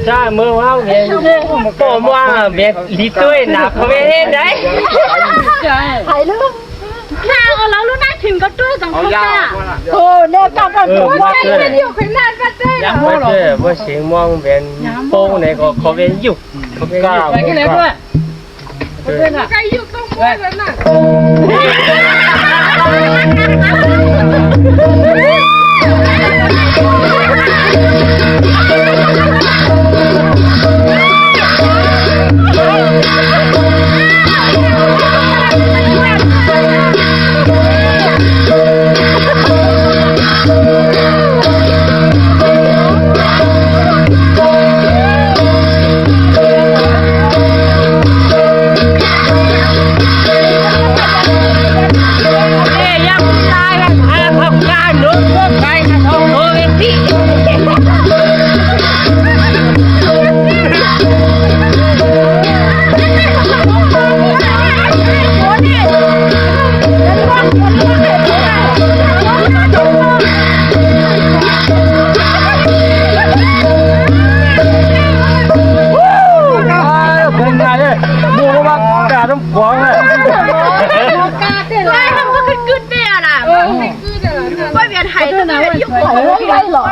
จ้าเมื่อว่าเห็นผมว่าเบ็ดลิตุ้ยหนักเขาไม่เห็นได้ถ่ายรูปข้าวเราลูกน่าถึงก็ด้วยสองคนอ่ะโอ้เนี่ยกลับมาตัวใจเป็นอยู่ขนาดก็ได้เหรอว่าเสียงมองเป็นโป้งไหนก็เขาเป็นยุกเขาเป็นยุกไปกันเลยด้วยใครยุกต้องพูดแล้วน่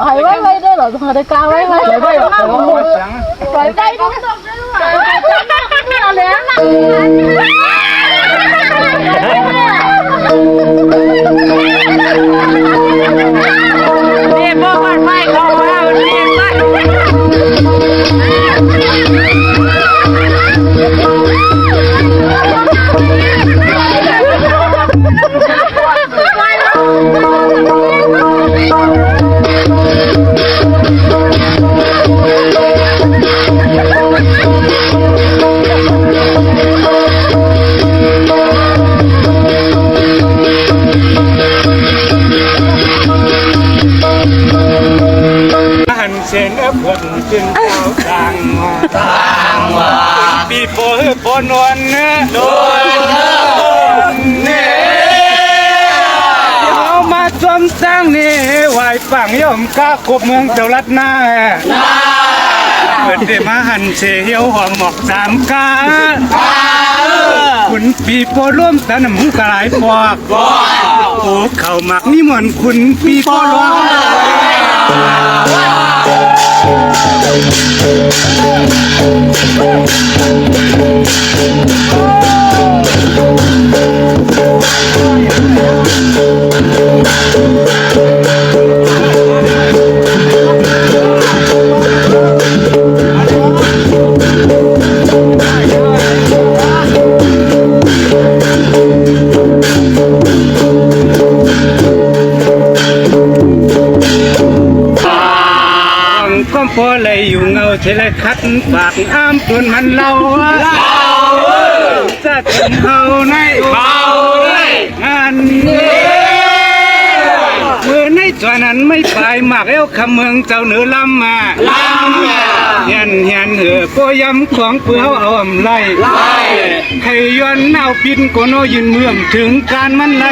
หายไว้ได้เหรอหายได้กลางไว้ปล่อยได้ก็ไม่ต้องเลยแล้วนะนี่พวกมันไม่เข้ามาเรียนไปเส้นเพื่อนจึงเอาต่างมาปีโป้ปนวลเนื้อเอามาจมตั้งนี่ไหวฝั่งย่อมก้ากบเมืองเจ้าลัดหน้าเปิดเดมาหันเสียวหอมหมอกสามกาคุณปีโป้ร่วมตะนำกระไรปอกโอ้เข่าหมักนี่เหมือนคุณปีโป้ร่วมพอเลยอยู่เงาเฉลยคัดปากอ้ามตุนมันเล่าจะถึงเฮาในงานนี้เมื่อในจวนนั้นไม่ไปหมากเอ้วคำเมืองเจ้าเหนือลำมาเฮียนเหอโกยำของเปลือกเอาอำไล่ใครย้อนเอาปินโกโนยืนเมืองถึงการมันไล่